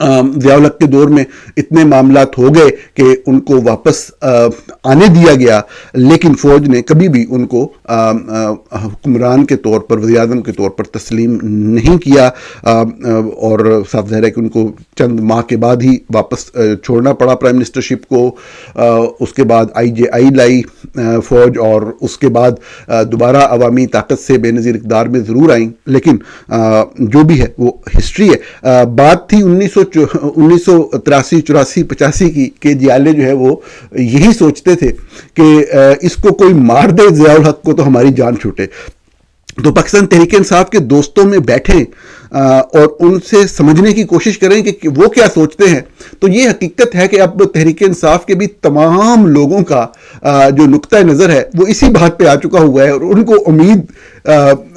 ضیاء الحق کے دور میں اتنے معاملات ہو گئے کہ ان کو واپس آنے دیا گیا، لیکن فوج نے کبھی بھی ان کو حکمران کے طور پر، وزیر اعظم کے طور پر تسلیم نہیں کیا، اور صاف ظاہر ہے کہ ان کو چند ماہ کے بعد ہی واپس چھوڑنا پڑا پرائم منسٹرشپ کو۔ اس کے بعد IJI لائی فوج، اور اس کے بعد دوبارہ عوامی طاقت سے بے نظیر اقدار میں ضرور آئیں، لیکن جو بھی ہے وہ ہسٹری ہے۔ بات تھی 1983 84 85 کی کہ جیالے جو ہے وہ یہی سوچتے تھے کہ اس کو کوئی مار دے ضیاء الحق کو تو ہماری جان چھوٹے۔ تو پاکستان تحریک انصاف کے دوستوں میں بیٹھیں اور ان سے سمجھنے کی کوشش کریں کہ وہ کیا سوچتے ہیں، تو یہ حقیقت ہے کہ اب تحریک انصاف کے بھی تمام لوگوں کا جو نقطہ نظر ہے وہ اسی بات پہ آ چکا ہوا ہے، اور ان کو امید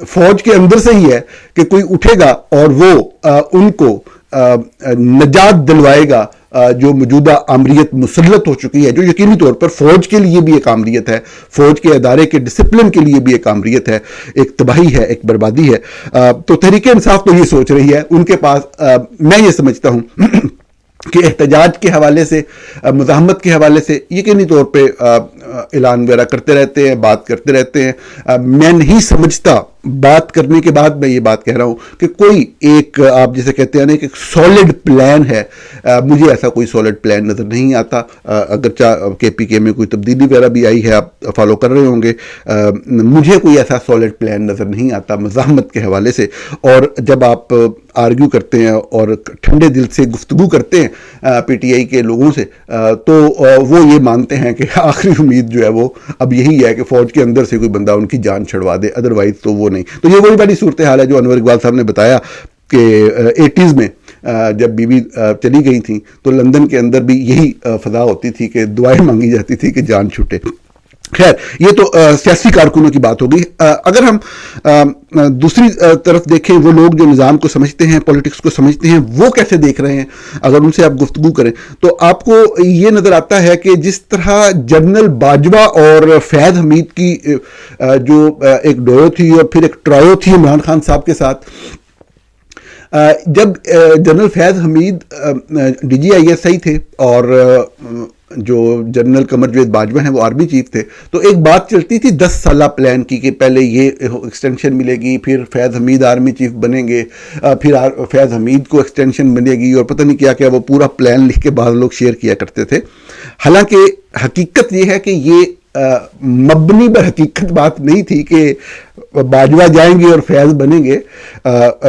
فوج کے اندر سے ہی ہے کہ کوئی اٹھے گا اور وہ ان کو نجات دلوائے گا جو موجودہ آمریت مسلط ہو چکی ہے، جو یقینی طور پر فوج کے لیے بھی ایک آمریت ہے، فوج کے ادارے کے ڈسپلن کے لیے بھی ایک آمریت ہے، ایک تباہی ہے، ایک بربادی ہے۔ تو تحریک انصاف تو یہ سوچ رہی ہے، ان کے پاس میں یہ سمجھتا ہوں کہ احتجاج کے حوالے سے، مزاحمت کے حوالے سے یقینی طور پہ اعلان وغیرہ کرتے رہتے ہیں، بات کرتے رہتے ہیں۔ میں نہیں سمجھتا، بات کرنے کے بعد میں یہ بات کہہ رہا ہوں کہ کوئی ایک، آپ جسے کہتے ہیں نا، ایک سالڈ پلان ہے۔ مجھے ایسا کوئی سالڈ پلان نظر نہیں آتا، اگرچہ KPK میں کوئی تبدیلی وغیرہ بھی آئی ہے، آپ فالو کر رہے ہوں گے، مجھے کوئی ایسا سالڈ پلان نظر نہیں آتا مزاحمت کے حوالے سے۔ اور جب آپ آرگیو کرتے ہیں اور ٹھنڈے دل سے گفتگو کرتے ہیں PTI کے لوگوں سے، تو وہ یہ مانتے ہیں کہ آخری امید جو ہے وہ اب یہی ہے کہ فوج کے اندر سے کوئی بندہ ان کی جان چھڑوا دے، ادروائز تو وہ نہیں۔ تو یہ وہی بڑی صورتحال ہے جو انور اقبال صاحب نے بتایا کہ 80s میں جب بی بی چلی گئی تھیں تو لندن کے اندر بھی یہی فضا ہوتی تھی کہ دعائیں مانگی جاتی تھی کہ جان چھوٹے۔ خیر، یہ تو سیاسی کارکنوں کی بات ہوگی۔ اگر ہم دوسری طرف دیکھیں، وہ لوگ جو نظام کو سمجھتے ہیں، پولیٹکس کو سمجھتے ہیں، وہ کیسے دیکھ رہے ہیں، اگر ان سے آپ گفتگو کریں تو آپ کو یہ نظر آتا ہے کہ جس طرح جنرل باجوہ اور فیض حمید کی جو ایک ڈویو تھی اور پھر ایک ٹرائیو تھی عمران خان صاحب کے ساتھ، جب جنرل فیض حمید DGISI تھے اور جو جنرل قمر جاوید باجوہ ہیں وہ آرمی چیف تھے، تو ایک بات چلتی تھی 10 سالہ پلان کی کہ پہلے یہ ایکسٹینشن ملے گی، پھر فیض حمید آرمی چیف بنیں گے، پھر فیض حمید کو ایکسٹینشن ملے گی، اور پتہ نہیں کیا کیا، وہ پورا پلان لکھ کے بعض لوگ شیئر کیا کرتے تھے۔ حالانکہ حقیقت یہ ہے کہ یہ مبنی بر حقیقت بات نہیں تھی کہ باجوہ جائیں گے اور فیض بنیں گے۔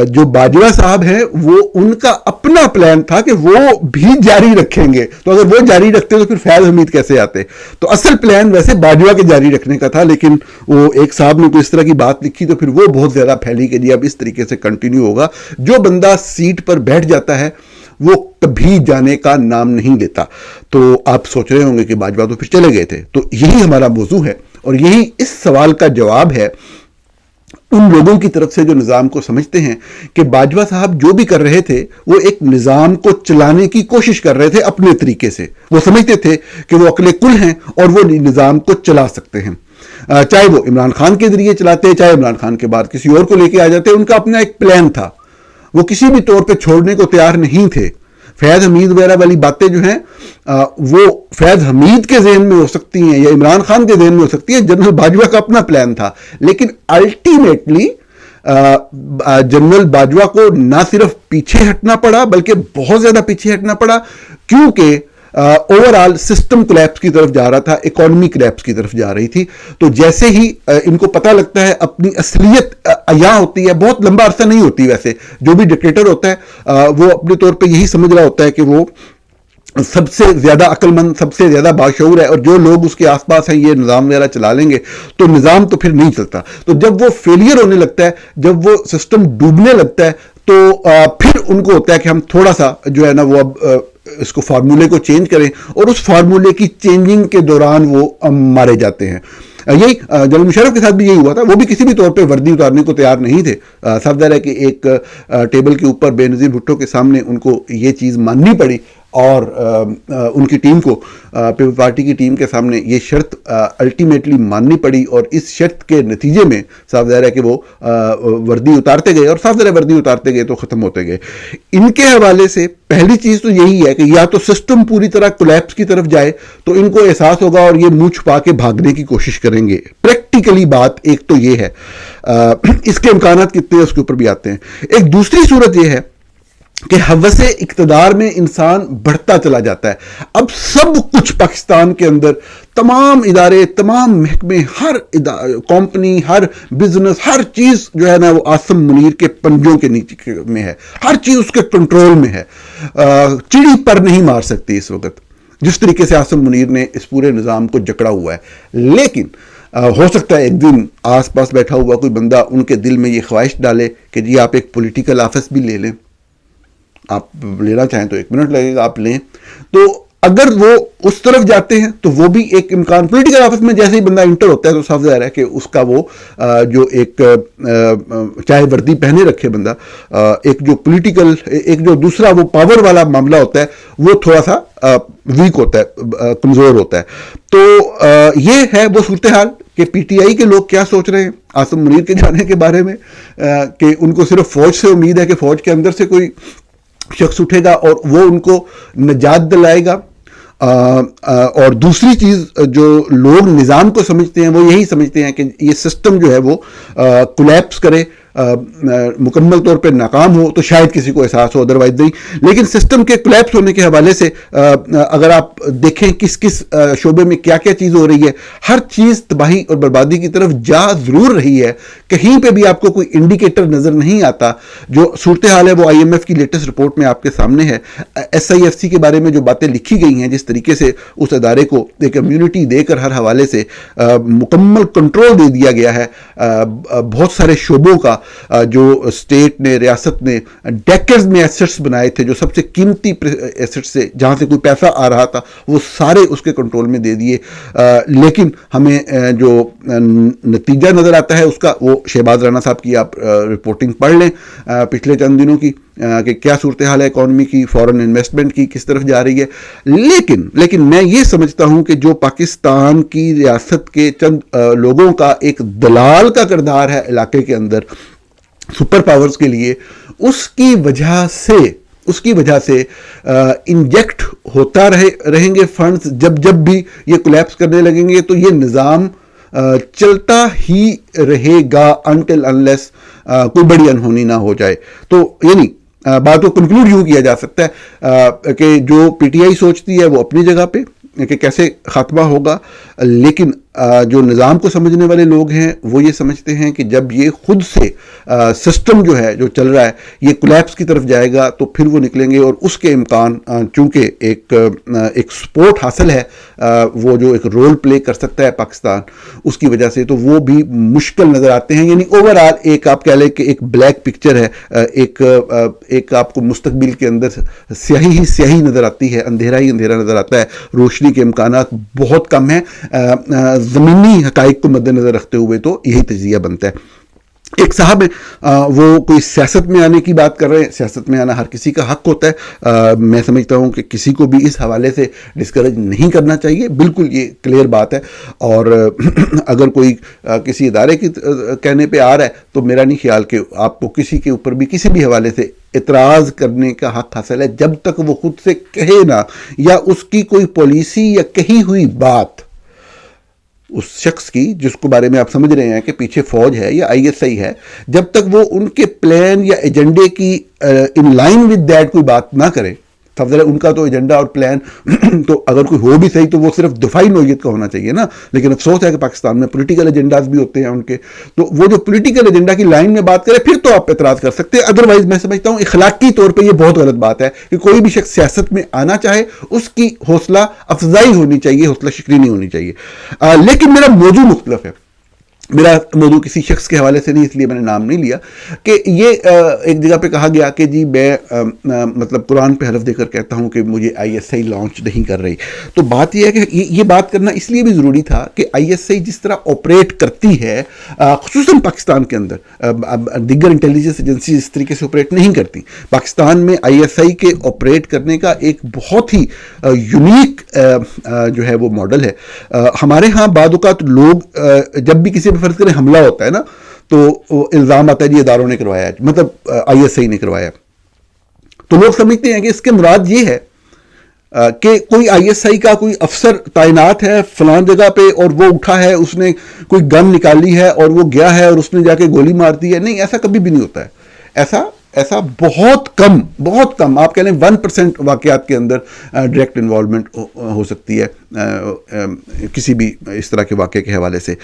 جو باجوہ صاحب ہیں وہ ان کا اپنا پلان تھا کہ وہ بھی جاری رکھیں گے، تو اگر وہ جاری رکھتے تو پھر فیض حمید کیسے آتے؟ تو اصل پلان ویسے باجوہ کے جاری رکھنے کا تھا، لیکن وہ ایک صاحب نے کوئی اس طرح کی بات لکھی تو پھر وہ بہت زیادہ پھیلی کہ جی اب اس طریقے سے کنٹینیو ہوگا۔ جو بندہ سیٹ پر بیٹھ جاتا ہے وہ کبھی جانے کا نام نہیں لیتا۔ تو آپ سوچ رہے ہوں گے کہ باجوہ تو پھر چلے گئے تھے، تو یہی ہمارا موضوع ہے اور یہی اس سوال کا جواب ہے ان لوگوں کی طرف سے جو نظام کو سمجھتے ہیں کہ باجوہ صاحب جو بھی کر رہے تھے وہ ایک نظام کو چلانے کی کوشش کر رہے تھے اپنے طریقے سے۔ وہ سمجھتے تھے کہ وہ عقل کل ہیں اور وہ نظام کو چلا سکتے ہیں، چاہے وہ عمران خان کے ذریعے چلاتے، چاہے عمران خان کے بعد کسی اور کو لے کے آ جاتے۔ ان کا اپنا ایک پلان تھا، وہ کسی بھی طور پہ چھوڑنے کو تیار نہیں تھے۔ فیض حمید وغیرہ والی باتیں جو ہیں وہ فیض حمید کے ذہن میں ہو سکتی ہیں یا عمران خان کے ذہن میں ہو سکتی ہیں، جنرل باجوہ کا اپنا پلان تھا، لیکن الٹیمیٹلی جنرل باجوہ کو نہ صرف پیچھے ہٹنا پڑا بلکہ بہت زیادہ پیچھے ہٹنا پڑا، کیونکہ اوور آل سسٹم کلیپس کی طرف جا رہا تھا، اکانومی کلیپس کی طرف جا رہی تھی۔ تو جیسے ہی ان کو پتہ لگتا ہے اپنی اصلیت عیاں ہوتی ہے، بہت لمبا عرصہ نہیں ہوتی، ویسے جو بھی ڈکٹیٹر ہوتا ہے وہ اپنے طور پہ یہی سمجھ رہا ہوتا ہے کہ وہ سب سے زیادہ عقل مند، سب سے زیادہ باشعور ہے، اور جو لوگ اس کے آس پاس ہیں یہ نظام وغیرہ چلا لیں گے تو نظام تو پھر نہیں چلتا۔ تو جب وہ فیلئر ہونے لگتا ہے، جب وہ سسٹم ڈوبنے لگتا ہے، تو پھر ان کو ہوتا ہے کہ ہم تھوڑا سا جو ہے نا وہ اب اس کو فارمولے کو چینج کریں، اور اس فارمولے کی چینجنگ کے دوران وہ مارے جاتے ہیں۔ یہی جنرل مشرف کے ساتھ بھی یہی ہوا تھا، وہ بھی کسی بھی طور پہ وردی اتارنے کو تیار نہیں تھے۔ صاف ظاہر ہے کہ ایک ٹیبل کے اوپر بے نظیر بھٹو کے سامنے ان کو یہ چیز ماننی پڑی، اور ان کی ٹیم کو پیپل پارٹی کی ٹیم کے سامنے یہ شرط الٹیمیٹلی ماننی پڑی، اور اس شرط کے نتیجے میں صاف ظاہر ہے کہ وہ وردی اتارتے گئے، اور صاف ظاہر ہے وردی اتارتے گئے تو ختم ہوتے گئے۔ ان کے حوالے سے پہلی چیز تو یہی ہے کہ یا تو سسٹم پوری طرح کولیپس کی طرف جائے تو ان کو احساس ہوگا اور یہ منہ چھپا کے بھاگنے کی کوشش کریں گے۔ پریکٹیکلی بات ایک تو یہ ہے، اس کے امکانات کتنے ہیں اس کے اوپر بھی آتے ہیں۔ ایک دوسری صورت یہ ہے کہ ہوس اقتدار میں انسان بڑھتا چلا جاتا ہے۔ اب سب کچھ پاکستان کے اندر، تمام ادارے، تمام محکمے، ہر کمپنی، ہر بزنس، ہر چیز جو ہے نا وہ عاصم منیر کے پنجوں کے نیچے میں ہے، ہر چیز اس کے کنٹرول میں ہے۔ چڑی پر نہیں مار سکتی اس وقت جس طریقے سے عاصم منیر نے اس پورے نظام کو جکڑا ہوا ہے۔ لیکن ہو سکتا ہے ایک دن آس پاس بیٹھا ہوا کوئی بندہ ان کے دل میں یہ خواہش ڈالے کہ جی آپ ایک پولیٹیکل آفس بھی لے لیں، آپ لینا چاہیں تو 1 منٹ لگے گا، آپ لیں۔ تو اگر وہ اس طرف جاتے ہیں تو وہ بھی ایک امکان، پولیٹیکل آفس میں جیسے ہی بندہ انٹر ہوتا ہے تو صاف ظاہر ہے کہ اس کا وہ جو ایک چاہے وردی پہنے رکھے بندہ، ایک جو پولیٹیکل، ایک جو دوسرا وہ پاور والا معاملہ ہوتا ہے وہ تھوڑا سا ویک ہوتا ہے، کمزور ہوتا ہے۔ تو یہ ہے وہ صورتحال کہ پی ٹی آئی کے لوگ کیا سوچ رہے ہیں عاصم منیر کے جانے کے بارے میں، کہ ان کو صرف فوج سے امید ہے کہ فوج کے اندر سے کوئی شخص اٹھے گا اور وہ ان کو نجات دلائے گا۔ اور دوسری چیز جو لوگ نظام کو سمجھتے ہیں وہ یہی سمجھتے ہیں کہ یہ سسٹم جو ہے وہ کولیپس کرے، مکمل طور پہ ناکام ہو تو شاید کسی کو احساس ہو، ادروائز نہیں۔ لیکن سسٹم کے کولیپس ہونے کے حوالے سے اگر آپ دیکھیں کس کس شعبے میں کیا کیا چیز ہو رہی ہے، ہر چیز تباہی اور بربادی کی طرف جا ضرور رہی ہے، کہیں پہ بھی آپ کو کوئی انڈیکیٹر نظر نہیں آتا۔ جو صورتحال ہے وہ آئی ایم ایف کی لیٹسٹ رپورٹ میں آپ کے سامنے ہے۔ ایس آئی ایف سی کے بارے میں جو باتیں لکھی گئی ہیں، جس طریقے سے اس ادارے کو ایک امیونٹی دے کر ہر حوالے سے مکمل کنٹرول دے دیا گیا ہے بہت سارے شعبوں کا، جو اسٹیٹ نے، ریاست نے ڈیکڈز میں ایسٹس بنائے تھے، جو سب سے قیمتی ایسٹس سے جہاں سے کوئی پیسہ آ رہا تھا وہ سارے اس کے کنٹرول میں دے دیے۔ لیکن ہمیں جو نتیجہ نظر آتا ہے اس کا، وہ شہباز رانا صاحب کی آپ رپورٹنگ پڑھ لیں پچھلے چند دنوں کی، کہ کیا صورتحال ہے اکانومی کی، فورن انویسٹمنٹ کی کس طرف جا رہی ہے۔ لیکن میں یہ سمجھتا ہوں کہ جو پاکستان کی ریاست کے چند لوگوں کا ایک دلال کا کردار ہے علاقے کے اندر سپر پاورز کے لیے، اس کی وجہ سے انجیکٹ ہوتا رہیں گے فنڈز۔ جب بھی یہ کولیپس کرنے لگیں گے تو یہ نظام چلتا ہی رہے گا انٹل انلیس کوئی بڑی انہونی نہ ہو جائے۔ تو یعنی بات کو کنکلوڈ یوں کیا جا سکتا ہے کہ جو پی ٹی آئی سوچتی ہے وہ اپنی جگہ پہ کہ کیسے خاتمہ ہوگا، لیکن جو نظام کو سمجھنے والے لوگ ہیں وہ یہ سمجھتے ہیں کہ جب یہ خود سے سسٹم جو ہے جو چل رہا ہے یہ کولیپس کی طرف جائے گا تو پھر وہ نکلیں گے، اور اس کے امکان چونکہ ایک سپورٹ حاصل ہے، وہ جو ایک رول پلے کر سکتا ہے پاکستان، اس کی وجہ سے تو وہ بھی مشکل نظر آتے ہیں۔ یعنی اوورآل ایک آپ کہہ لیں کہ ایک بلیک پکچر ہے، ایک آپ کو مستقبل کے اندر سیاہی ہی سیاہی نظر آتی ہے، اندھیرا ہی اندھیرا نظر آتا ہے، روشنی کے امکانات بہت کم ہیں۔ زمینی حقائق کو مد نظر رکھتے ہوئے تو یہی تجزیہ بنتا ہے۔ ایک صاحب وہ کوئی سیاست میں آنے کی بات کر رہے ہیں، سیاست میں آنا ہر کسی کا حق ہوتا ہے، میں سمجھتا ہوں کہ کسی کو بھی اس حوالے سے ڈسکریج نہیں کرنا چاہیے، بالکل یہ کلیئر بات ہے۔ اور اگر کوئی کسی ادارے کی کہنے پہ آ رہا ہے تو میرا نہیں خیال کہ آپ کو کسی کے اوپر بھی کسی بھی حوالے سے اعتراض کرنے کا حق حاصل ہے، جب تک وہ خود سے کہے نہ، یا اس کی کوئی پالیسی یا کہی ہوئی بات اس شخص کی جس کو بارے میں آپ سمجھ رہے ہیں کہ پیچھے فوج ہے یا آئی ایس آئی ہے، جب تک وہ ان کے پلان یا ایجنڈے کی ان لائن ود دیٹ کوئی بات نہ کرے، تب ان کا تو ایجنڈا اور پلان تو اگر کوئی ہو بھی صحیح تو وہ صرف دفاعی نوعیت کا ہونا چاہیے نا۔ لیکن افسوس ہے کہ پاکستان میں پولیٹیکل ایجنڈاز بھی ہوتے ہیں ان کے، تو وہ جو پولیٹیکل ایجنڈا کی لائن میں بات کرے پھر تو آپ اعتراض کر سکتے ہیں، ادروائز میں سمجھتا ہوں اخلاقی طور پہ یہ بہت غلط بات ہے کہ کوئی بھی شخص سیاست میں آنا چاہے اس کی حوصلہ افزائی ہونی چاہیے، حوصلہ شکنی نہیں ہونی چاہیے۔ لیکن میرا موضوع مختلف ہے۔ میرا موضوع کسی شخص کے حوالے سے نہیں، اس لیے میں نے نام نہیں لیا، کہ یہ ایک جگہ پہ کہا گیا کہ جی میں مطلب قرآن پہ حلف دے کر کہتا ہوں کہ مجھے آئی ایس آئی لانچ نہیں کر رہی. تو بات یہ ہے کہ یہ بات کرنا اس لیے بھی ضروری تھا کہ آئی ایس آئی جس طرح آپریٹ کرتی ہے خصوصاً پاکستان کے اندر، دیگر انٹیلیجنس ایجنسی اس طریقے سے آپریٹ نہیں کرتی. پاکستان میں آئی ایس آئی کے آپریٹ کرنے کا ایک بہت ہی یونیک جو ہے وہ ماڈل ہے. ہمارے ہاں بعض اوقات لوگ جب بھی کسی فرض کریں حملہ ہوتا ہے نا، تو الزام آتا ہے جی اداروں نے کروایا، مطلب آئی ایس آئی نے کروایا. تو لوگ سمجھتے ہیں کہ اس کے مراد یہ ہے کہ کوئی آئی ایس آئی کا کوئی افسر تعینات ہے فلان جگہ پہ اور وہ اٹھا ہے، اس نے کوئی گن نکالی ہے اور وہ گیا ہے اور اس نے جا کے گولی مار دی ہے. نہیں، ایسا کبھی بھی نہیں ہوتا ہے. ایسا بہت کم آپ کہہ لیں 1% واقعات کے اندر ڈائریکٹ انوالومنٹ ہو سکتی ہے کسی بھی اس طرح کے واقعے کے حوالے سے.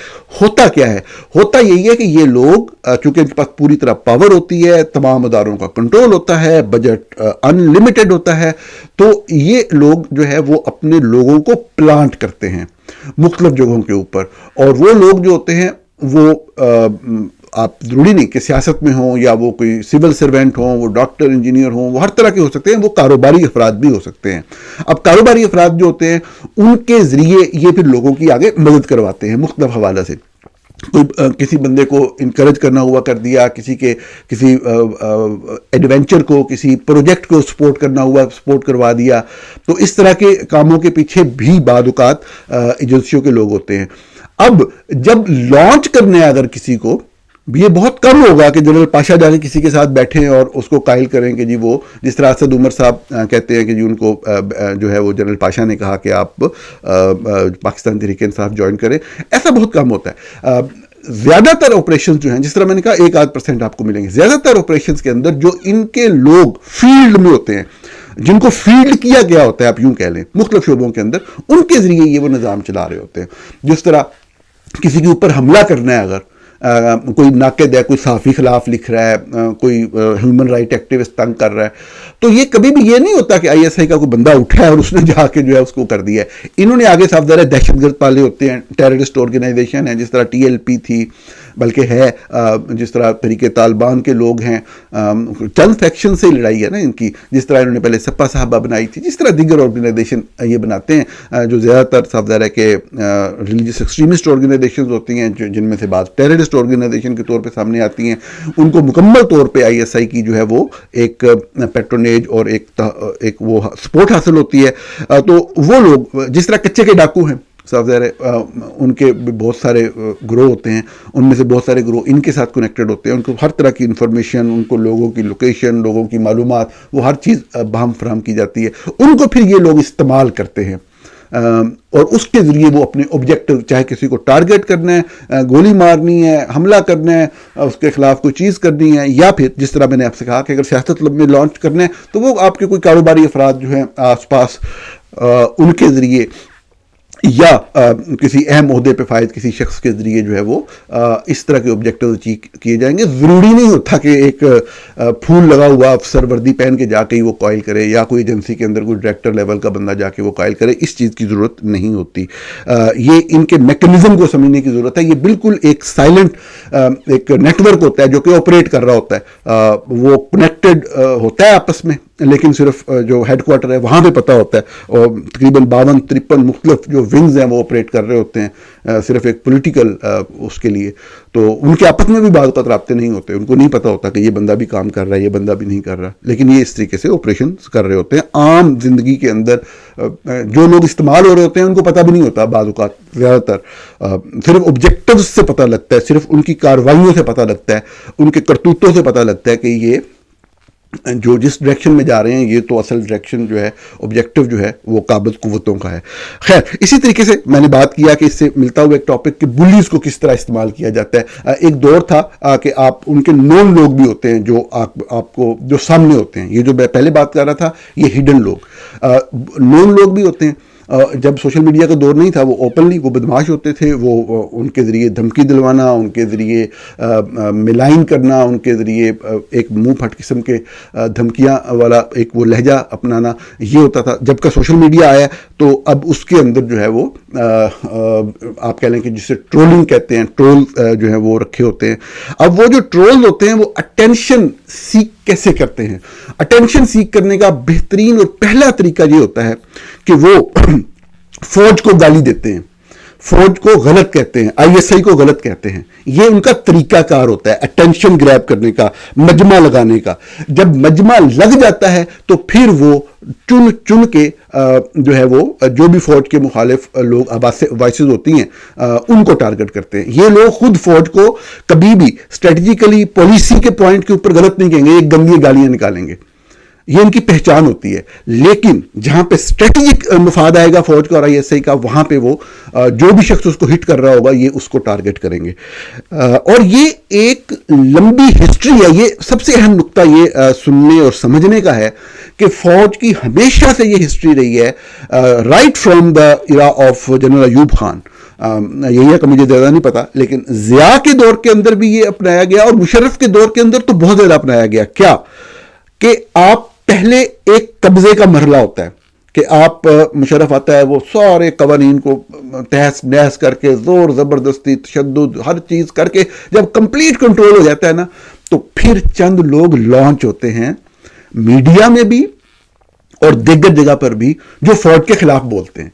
ہوتا کیا ہے؟ ہوتا یہی ہے کہ یہ لوگ چونکہ ان کے پاس پوری طرح پاور ہوتی ہے، تمام اداروں کا کنٹرول ہوتا ہے، بجٹ ان لمیٹڈ ہوتا ہے، تو یہ لوگ جو ہے وہ اپنے لوگوں کو پلانٹ کرتے ہیں مختلف جگہوں کے اوپر. اور وہ لوگ جو ہوتے ہیں وہ آپ ضروری نہیں کہ سیاست میں ہوں یا وہ کوئی سول سروینٹ ہوں، وہ ڈاکٹر انجینئر ہوں، وہ ہر طرح کے ہو سکتے ہیں، وہ کاروباری افراد بھی ہو سکتے ہیں. اب کاروباری افراد جو ہوتے ہیں ان کے ذریعے یہ پھر لوگوں کی آگے مدد کرواتے ہیں مختلف حوالہ سے. کوئی کسی بندے کو انکریج کرنا ہوا کر دیا، کسی ایڈونچر کو، کسی پروجیکٹ کو سپورٹ کرنا ہوا سپورٹ کروا دیا. تو اس طرح کے کاموں کے پیچھے بھی بعض اوقات ایجنسیوں کے لوگ ہوتے ہیں. اب جب لانچ کرنا ہے اگر کسی کو، یہ بہت کم ہوگا کہ جنرل پاشا جا کے کسی کے ساتھ بیٹھیں اور اس کو قائل کریں کہ جی وہ جس طرح اسد عمر صاحب کہتے ہیں کہ جی ان کو جو ہے وہ جنرل پاشا نے کہا کہ آپ پاکستان تحریک انصاف جوائن کریں. ایسا بہت کم ہوتا ہے. زیادہ تر آپریشنز جو ہیں، جس طرح میں نے کہا 1-8% آپ کو ملیں گے، زیادہ تر آپریشنز کے اندر جو ان کے لوگ فیلڈ میں ہوتے ہیں، جن کو فیلڈ کیا گیا ہوتا ہے آپ یوں کہہ لیں مختلف شعبوں کے اندر، ان کے ذریعے یہ وہ نظام چلا رہے ہوتے ہیں. جس طرح کسی کے اوپر حملہ کرنا ہے، اگر کوئی ناقد ہے، کوئی صحافی خلاف لکھ رہا ہے، کوئی ہیومن رائٹ ایکٹیوسٹ تنگ کر رہا ہے، تو یہ کبھی بھی یہ نہیں ہوتا کہ آئی ایس آئی کا کوئی بندہ اٹھا ہے اور اس نے جا کے جو ہے اس کو کر دیا ہے. انہوں نے آگے صاف ظاہر ہے دہشت گرد پالے ہوتے ہیں، ٹیررسٹ آرگنائزیشن ہے، جس طرح ٹی ایل پی تھی، بلکہ ہے جس طرح تحریک طالبان کے لوگ ہیں. چند فیکشن سے لڑائی ہے نا ان کی، جس طرح انہوں نے پہلے سپا صاحبہ بنائی تھی، جس طرح دیگر آرگنائزیشن یہ بناتے ہیں جو زیادہ تر صاف ظاہر ہے کہ ریلیجیس ایکسٹریمسٹ آرگنائزیشنز ہوتی ہیں، جن میں سے بعض ٹیررسٹ آرگنائزیشن کے طور پہ سامنے آتی ہیں. ان کو مکمل طور پہ آئی ایس آئی کی جو ہے وہ ایک پیٹرونیج اور ایک وہ سپورٹ حاصل ہوتی ہے. تو وہ لوگ جس طرح کچے کے ڈاکو ہیں، صاف ظاہر ہے ان کے بہت سارے گروہ ہوتے ہیں، ان میں سے بہت سارے گروہ ان کے ساتھ کنیکٹڈ ہوتے ہیں، ان کو ہر طرح کی انفارمیشن، ان کو لوگوں کی لوکیشن، لوگوں کی معلومات، وہ ہر چیز باہم فراہم کی جاتی ہے. ان کو پھر یہ لوگ استعمال کرتے ہیں اور اس کے ذریعے وہ اپنے آبجیکٹو، چاہے کسی کو ٹارگٹ کرنا ہے، گولی مارنی ہے، حملہ کرنا ہے، اس کے خلاف کوئی چیز کرنی ہے، یا پھر جس طرح میں نے آپ سے کہا کہ اگر سیاست میں لانچ کرنا ہے تو وہ آپ کے کوئی کاروباری افراد جو ہیں آس پاس، ان کے ذریعے یا کسی اہم عہدے پہ فائز کسی شخص کے ذریعے جو ہے وہ اس طرح کے آبجیکٹو اچیو کیے جائیں گے. ضروری نہیں ہوتا کہ ایک پھول لگا ہوا افسر وردی پہن کے جا کے ہی وہ قائل کرے، یا کوئی ایجنسی کے اندر کوئی ڈائریکٹر لیول کا بندہ جا کے وہ قائل کرے. اس چیز کی ضرورت نہیں ہوتی. یہ ان کے میکینزم کو سمجھنے کی ضرورت ہے. یہ بالکل ایک سائلنٹ ایک نیٹ ورک ہوتا ہے جو کہ آپریٹ کر رہا ہوتا ہے. وہ کنیکٹڈ ہوتا ہے آپس میں، لیکن صرف جو ہیڈ کوارٹر ہے وہاں پہ پتہ ہوتا ہے، اور تقریباً 52-53 مختلف جو ونگز ہیں وہ آپریٹ کر رہے ہوتے ہیں صرف ایک پولیٹیکل اس کے لیے. تو ان کے آپس میں بھی بعض اوقات رابطے نہیں ہوتے، ان کو نہیں پتہ ہوتا کہ یہ بندہ بھی کام کر رہا ہے، یہ بندہ بھی نہیں کر رہا، لیکن یہ اس طریقے سے آپریشن کر رہے ہوتے ہیں. عام زندگی کے اندر جو لوگ استعمال ہو رہے ہوتے ہیں ان کو پتہ بھی نہیں ہوتا بعض اوقات. زیادہ تر صرف آبجیکٹیوز سے پتہ لگتا ہے، صرف ان کی کارروائیوں سے پتہ لگتا ہے، ان کے کرتوتوں سے پتہ لگتا ہے کہ یہ جو جس ڈائریکشن میں جا رہے ہیں یہ تو اصل ڈائریکشن جو ہے آبجیکٹو جو ہے وہ قابض قوتوں کا ہے. خیر، اسی طریقے سے میں نے بات کیا کہ اس سے ملتا ہوا ایک ٹاپک کہ بلیز کو کس طرح استعمال کیا جاتا ہے. ایک دور تھا کہ آپ ان کے نون لوگ بھی ہوتے ہیں جو آپ کو جو سامنے ہوتے ہیں. یہ جو میں پہلے بات کر رہا تھا یہ ہڈن لوگ، نون لوگ بھی ہوتے ہیں. جب سوشل میڈیا کا دور نہیں تھا وہ اوپنلی وہ بدماش ہوتے تھے، وہ ان کے ذریعے دھمکی دلوانا، ان کے ذریعے ملائن کرنا، ان کے ذریعے ایک منہ پھٹ قسم کے دھمکیاں والا ایک وہ لہجہ اپنانا، یہ ہوتا تھا. جب کا سوشل میڈیا آیا تو اب اس کے اندر جو ہے وہ آپ کہہ لیں کہ جسے ٹرولنگ کہتے ہیں، ٹرول جو ہے وہ رکھے ہوتے ہیں. اب وہ جو ٹرول ہوتے ہیں وہ اٹینشن سیک کیسے کرتے ہیں؟ اٹینشن سیک کرنے کا بہترین اور پہلا طریقہ یہ ہوتا ہے کہ وہ فوج کو گالی دیتے ہیں، فوج کو غلط کہتے ہیں، آئی ایس آئی کو غلط کہتے ہیں. یہ ان کا طریقہ کار ہوتا ہے اٹینشن گریب کرنے کا، مجمع لگانے کا. جب مجمع لگ جاتا ہے تو پھر وہ چن کے جو ہے وہ جو بھی فوج کے مخالف لوگ وائسز ہوتی ہیں ان کو ٹارگٹ کرتے ہیں. یہ لوگ خود فوج کو کبھی بھی اسٹریٹجیکلی پالیسی کے پوائنٹ کے اوپر غلط نہیں کہیں گے، یہ گندی گالیاں نکالیں گے، یہ ان کی پہچان ہوتی ہے. لیکن جہاں پہ اسٹریٹجک مفاد آئے گا فوج کا اور آئی ایس آئی کا، وہاں پہ وہ جو بھی شخص اس کو ہٹ کر رہا ہوگا یہ اس کو ٹارگٹ کریں گے. اور یہ ایک لمبی ہسٹری ہے. یہ سب سے اہم نقطہ یہ سننے اور سمجھنے کا ہے کہ فوج کی ہمیشہ سے یہ ہسٹری رہی ہے، right from the era of general Ayub Khan. یہی ہے کہ مجھے زیادہ نہیں پتا، لیکن ضیاء کے دور کے اندر بھی یہ اپنایا گیا اور مشرف کے دور کے اندر تو بہت زیادہ اپنایا گیا. کیا کہ آپ پہلے ایک قبضے کا مرحلہ ہوتا ہے کہ آپ مشرف آتا ہے، وہ سارے قوانین کو تہس نہس کر کے زور زبردستی تشدد ہر چیز کر کے جب کمپلیٹ کنٹرول ہو جاتا ہے نا، تو پھر چند لوگ لانچ ہوتے ہیں میڈیا میں بھی اور دیگر جگہ پر بھی جو فوج کے خلاف بولتے ہیں.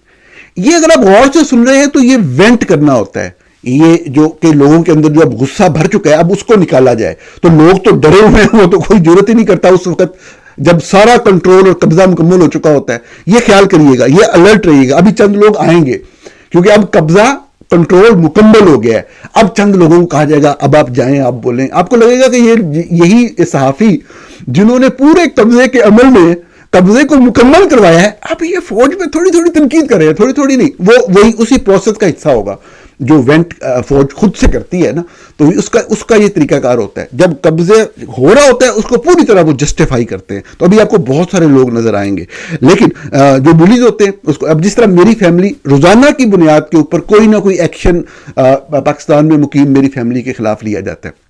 یہ اگر آپ غور سے سن رہے ہیں تو یہ وینٹ کرنا ہوتا ہے. یہ جو کہ لوگوں کے اندر جو اب غصہ بھر چکا ہے اب اس کو نکالا جائے، تو لوگ تو ڈرے ہوئے ہیں، وہ تو کوئی ضرورت ہی نہیں کرتا اس وقت جب سارا کنٹرول اور قبضہ مکمل ہو چکا ہوتا ہے. یہ خیال کریے گا، یہ الرٹ رہیے گا. ابھی چند لوگ آئیں گے کیونکہ اب قبضہ کنٹرول مکمل ہو گیا ہے. اب چند لوگوں کو کہا جائے گا اب آپ جائیں، آپ بولیں. آپ کو لگے گا کہ یہی صحافی جنہوں نے پورے قبضے کے عمل میں قبضے کو مکمل کروایا ہے، اب یہ فوج میں تھوڑی تھوڑی تنقید کر رہے ہیں، تھوڑی تھوڑی نہیں، وہ وہی اسی پروسیس کا حصہ ہوگا جو وینٹ فوج خود سے کرتی ہے نا. تو اس کا یہ طریقہ کار ہوتا ہے. جب قبضے ہو رہا ہوتا ہے اس کو پوری طرح وہ جسٹیفائی کرتے ہیں. تو ابھی آپ کو بہت سارے لوگ نظر آئیں گے، لیکن جو بولیز ہوتے ہیں اس کو اب جس طرح میری فیملی روزانہ کی بنیاد کے اوپر کوئی نہ کوئی ایکشن پاکستان میں مقیم میری فیملی کے خلاف لیا جاتا ہے،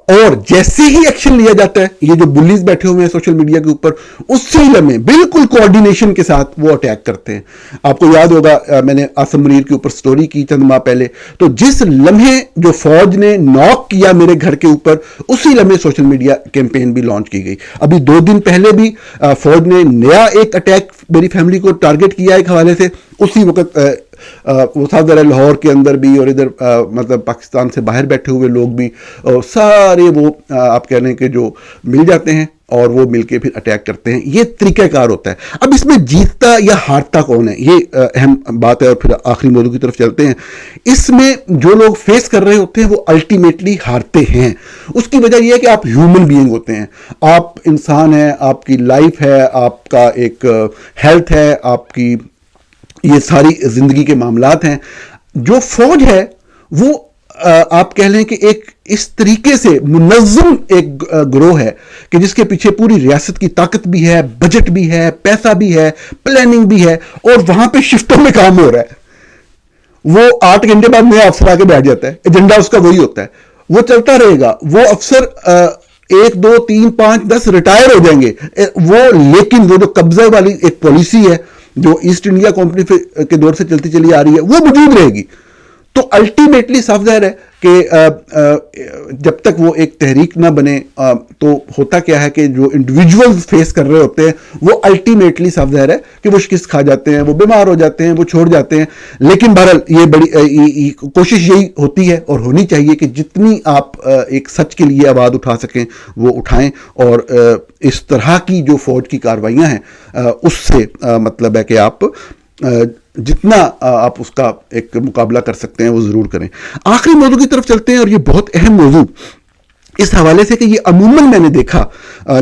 اور جیسے ہی ایکشن لیا جاتا ہے یہ جو بلیز بیٹھے ہوئے ہیں سوشل میڈیا کے اوپر، اسی لمحے بالکل کوآرڈینیشن کے ساتھ وہ اٹیک کرتے ہیں. آپ کو یاد ہوگا میں نے آصم منیر کے اوپر سٹوری کی چند ماہ پہلے، تو جس لمحے جو فوج نے ناک کیا میرے گھر کے اوپر اسی لمحے سوشل میڈیا کیمپین بھی لانچ کی گئی. ابھی 2 دن پہلے بھی فوج نے نیا ایک اٹیک میری فیملی کو ٹارگٹ کیا ایک حوالے سے. اسی وقت وہ صاحب ذرا لاہور کے اندر بھی اور ادھر مطلب پاکستان سے باہر بیٹھے ہوئے لوگ بھی سارے وہ آپ کہہ لیں کہ جو مل جاتے ہیں اور وہ مل کے پھر اٹیک کرتے ہیں. یہ طریقہ کار ہوتا ہے. اب اس میں جیتتا یا ہارتا کون ہے یہ اہم بات ہے. اور پھر آخری موضوع کی طرف چلتے ہیں. اس میں جو لوگ فیس کر رہے ہوتے ہیں وہ الٹیمیٹلی ہارتے ہیں. اس کی وجہ یہ ہے کہ آپ ہیومن بینگ ہوتے ہیں، آپ انسان ہیں، آپ کی لائف ہے، آپ کا ایک ہیلتھ ہے، آپ کی یہ ساری زندگی کے معاملات ہیں. جو فوج ہے وہ آپ کہہ لیں کہ ایک اس طریقے سے منظم ایک گروہ ہے کہ جس کے پیچھے پوری ریاست کی طاقت بھی ہے، بجٹ بھی ہے، پیسہ بھی ہے، پلاننگ بھی ہے، اور وہاں پہ شفٹوں میں کام ہو رہا ہے. وہ 8 گھنٹے بعد نیا افسر آ کے بیٹھ جاتا ہے، ایجنڈا اس کا وہی ہوتا ہے، وہ چلتا رہے گا. وہ افسر 1 2 3 5 10 ریٹائر ہو جائیں گے وہ، لیکن وہ جو قبضہ والی ایک پالیسی ہے جو ایسٹ انڈیا کمپنی کے دور سے چلتی چلی آ رہی ہے وہ موجود رہے گی. تو الٹیمیٹلی صاف ظاہر ہے کہ جب تک وہ ایک تحریک نہ بنے تو ہوتا کیا ہے کہ جو انڈیویجول فیس کر رہے ہوتے ہیں وہ الٹیمیٹلی صاف ظاہر ہے کہ وہ شکست کھا جاتے ہیں، وہ بیمار ہو جاتے ہیں، وہ چھوڑ جاتے ہیں. لیکن بہرحال یہ بڑی کوشش یہی ہوتی ہے اور ہونی چاہیے کہ جتنی آپ ایک سچ کے لیے آواز اٹھا سکیں وہ اٹھائیں. اور اس طرح کی جو فوج کی کارروائیاں ہیں اس سے مطلب ہے کہ آپ جتنا آپ اس کا ایک مقابلہ کر سکتے ہیں وہ ضرور کریں. آخری موضوع کی طرف چلتے ہیں اور یہ بہت اہم موضوع اس حوالے سے کہ یہ عموماً میں نے دیکھا،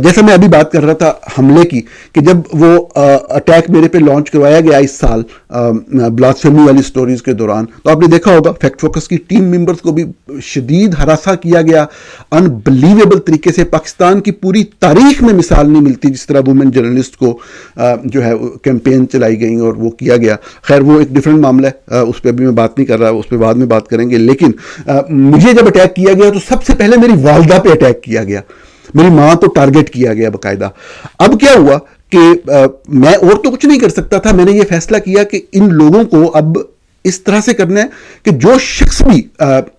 جیسا میں ابھی بات کر رہا تھا حملے کی، کہ جب وہ اٹیک میرے پہ لانچ کروایا گیا اس سال بلاسفیمی والی سٹوریز کے دوران، تو آپ نے دیکھا ہوگا فیکٹ فوکس کی ٹیم ممبرز کو بھی شدید ہراساں کیا گیا، انبلیویبل طریقے سے۔ پاکستان کی پوری تاریخ میں مثال نہیں ملتی جس طرح وومن جرنلسٹ کو جو ہے کیمپین چلائی گئی اور وہ کیا گیا۔ خیر وہ ایک ڈیفرنٹ معاملہ ہے، اس پہ ابھی میں بات نہیں کر رہا، اس پہ بعد میں بات کریں گے۔ لیکن مجھے جب اٹیک کیا گیا تو سب سے پہلے میری والدہ پہ اٹیک کیا گیا، میری ماں کو ٹارگٹ کیا گیا باقاعدہ۔ اب کیا ہوا کہ میں اور تو کچھ نہیں کر سکتا تھا، میں نے یہ فیصلہ کیا کہ ان لوگوں کو اب اس طرح سے کرنا ہے کہ جو شخص بھی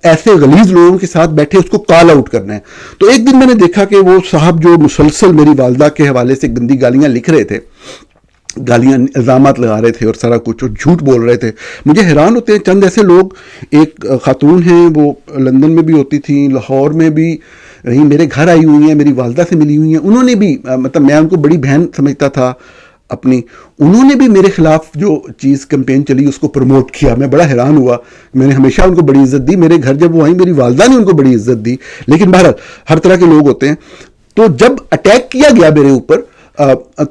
ایسے غلیظ لوگوں کے ساتھ بیٹھے اس کو کال آؤٹ کرنا ہے۔ تو ایک دن میں نے دیکھا کہ وہ صاحب جو مسلسل میری والدہ کے حوالے سے گندی گالیاں لکھ رہے تھے، گالیاں الزامات لگا رہے تھے اور سارا کچھ، اور جھوٹ بول رہے تھے۔ مجھے حیران ہوتے ہیں چند ایسے لوگ، ایک خاتون ہیں وہ لندن میں بھی ہوتی تھیں، لاہور میں بھی رہی، میرے گھر آئی ہوئی ہیں، میری والدہ سے ملی ہوئی ہیں، انہوں نے بھی مطلب میں ان کو بڑی بہن سمجھتا تھا اپنی، انہوں نے بھی میرے خلاف جو چیز کمپین چلی اس کو پروموٹ کیا۔ میں بڑا حیران ہوا، میں نے ہمیشہ ان کو بڑی عزت دی، میرے گھر جب وہ آئیں میری والدہ نے ان کو بڑی عزت دی، لیکن بہرحال ہر طرح کے لوگ ہوتے ہیں۔ تو جب اٹیک کیا گیا میرے اوپر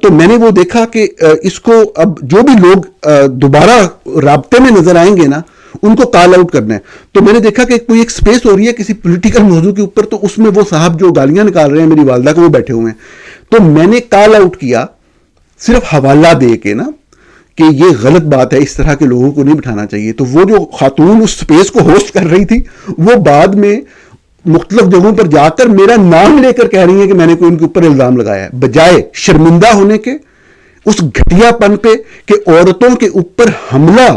تو میں نے وہ دیکھا کہ اس کو اب جو بھی لوگ دوبارہ رابطے میں نظر آئیں گے نا ان کو کال آؤٹ کرنا ہے۔ تو میں نے دیکھا کہ کوئی ایک سپیس ہو رہی ہے کسی پولیٹیکل موضوع کے اوپر، تو اس میں وہ صاحب جو گالیاں نکال رہے ہیں میری والدہ کو وہ بیٹھے ہوئے ہیں، تو میں نے کال آؤٹ کیا صرف حوالہ دے کے نا کہ یہ غلط بات ہے، اس طرح کے لوگوں کو نہیں بٹھانا چاہیے۔ تو وہ جو خاتون اس سپیس کو ہوسٹ کر رہی تھی وہ بعد میں مختلف جگہوں پر جا کر میرا نام لے کر کہہ رہی ہیں کہ میں نے کوئی ان کے اوپر الزام لگایا ہے، بجائے شرمندہ ہونے کے اس گھٹیا پن پہ کہ عورتوں کے اوپر حملہ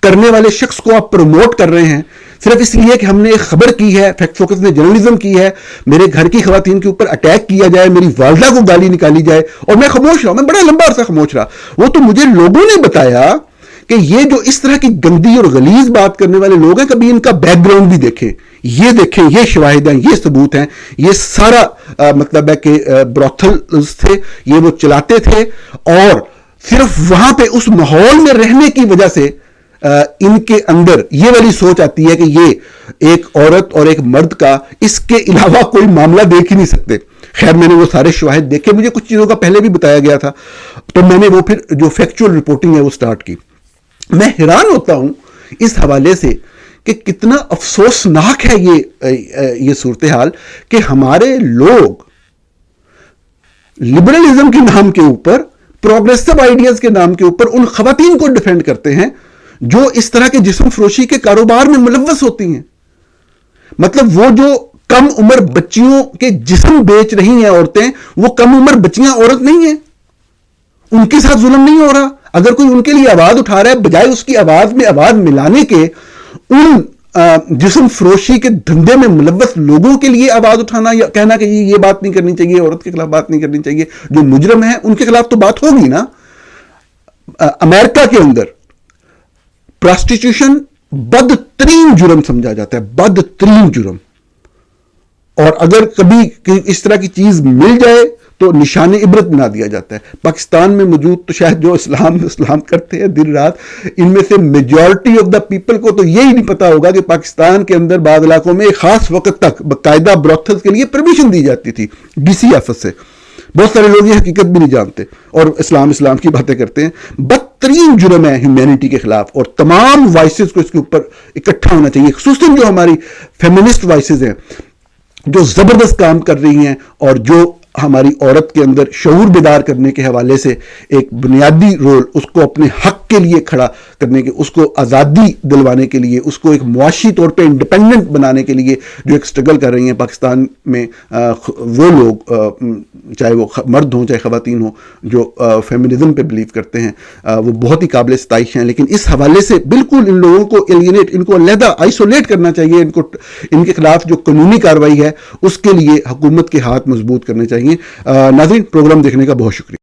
کرنے والے شخص کو آپ پروموٹ کر رہے ہیں صرف اس لیے کہ ہم نے ایک خبر کی ہے، فیکٹ فوکس نے جرنلزم کی ہے، میرے گھر کی خواتین کے اوپر اٹیک کیا جائے، میری والدہ کو گالی نکالی جائے اور میں خاموش رہا۔ میں بڑا لمبا عرصہ خاموش رہا۔ وہ تو مجھے لوگوں نے بتایا کہ یہ جو اس طرح کی گندی اور غلیظ بات کرنے والے لوگ ہیں، کبھی ان کا بیک گراؤنڈ بھی دیکھیں، یہ شواہد ہیں، یہ ثبوت ہیں، یہ سارا مطلب ہے کہ بروتھلز تھے، یہ وہ چلاتے تھے، اور صرف وہاں پہ اس ماحول میں رہنے کی وجہ سے ان کے اندر یہ والی سوچ آتی ہے کہ یہ ایک عورت اور ایک مرد کا اس کے علاوہ کوئی معاملہ دیکھ ہی نہیں سکتے۔ خیر میں نے وہ سارے شواہد دیکھے، مجھے کچھ چیزوں کا پہلے بھی بتایا گیا تھا، تو میں نے وہ پھر جو فیکچول رپورٹنگ ہے وہ سٹارٹ کی۔ میں حیران ہوتا ہوں اس حوالے سے کہ کتنا افسوسناک ہے یہ صورتحال کہ ہمارے لوگ لبرلزم کے نام کے اوپر، پروگریسو آئیڈیاز کے نام کے اوپر ان خواتین کو ڈیفینڈ کرتے ہیں جو اس طرح کے جسم فروشی کے کاروبار میں ملوث ہوتی ہیں۔ مطلب وہ جو کم عمر بچیوں کے جسم بیچ رہی ہیں عورتیں، وہ کم عمر بچیاں عورت نہیں ہیں، ان کے ساتھ ظلم نہیں ہو رہا؟ اگر کوئی ان کے لیے آواز اٹھا رہا ہے، بجائے اس کی آواز میں آواز ملانے کے ان جسم فروشی کے دھندے میں ملوث لوگوں کے لیے آواز اٹھانا یا کہنا کہ یہ بات نہیں کرنی چاہیے، عورت کے خلاف بات نہیں کرنی چاہیے، جو مجرم ہیں ان کے خلاف تو بات ہوگی نا۔ امریکہ کے اندر پراسٹیٹیوشن بدترین جرم سمجھا جاتا ہے، بدترین جرم، اور اگر کبھی اس طرح کی چیز مل جائے تو نشان عبرت بنا دیا جاتا ہے۔ پاکستان میں موجود تو شاید جو اسلام کرتے ہیں دن رات، ان میں سے میجورٹی آف دا پیپل کو تو یہی نہیں پتا ہوگا کہ پاکستان کے اندر بعض علاقوں میں ایک خاص وقت تک باقاعدہ بروتھلز کے لیے پرمیشن دی جاتی تھی ڈی سی آفس سے۔ بہت سارے لوگ یہ حقیقت بھی نہیں جانتے اور اسلام کی باتیں کرتے ہیں۔ بدترین جرم ہے ہیومینٹی کے خلاف، اور تمام وائسز کو اس کے اوپر اکٹھا ہونا چاہیے، خصوصاً جو ہماری فیمنسٹ وائسز ہیں جو زبردست کام کر رہی ہیں اور جو ہماری عورت کے اندر شعور بیدار کرنے کے حوالے سے ایک بنیادی رول، اس کو اپنے حق کے لیے کھڑا کرنے کے، اس کو آزادی دلوانے کے لیے، اس کو ایک معاشی طور پہ انڈیپینڈنٹ بنانے کے لیے جو ایک سٹرگل کر رہی ہیں پاکستان میں وہ لوگ، چاہے وہ مرد ہوں چاہے خواتین ہوں، جو فیمنزم پہ بلیو کرتے ہیں، وہ بہت ہی قابل ستائش ہیں۔ لیکن اس حوالے سے بالکل ان لوگوں کو ایلینیٹ، ان کو علیحدہ آئسولیٹ کرنا چاہیے، ان کے خلاف جو قانونی کارروائی ہے اس کے لیے حکومت کے ہاتھ مضبوط کرنے چاہیے۔ ناظرین، پروگرام دیکھنے کا بہت شکریہ۔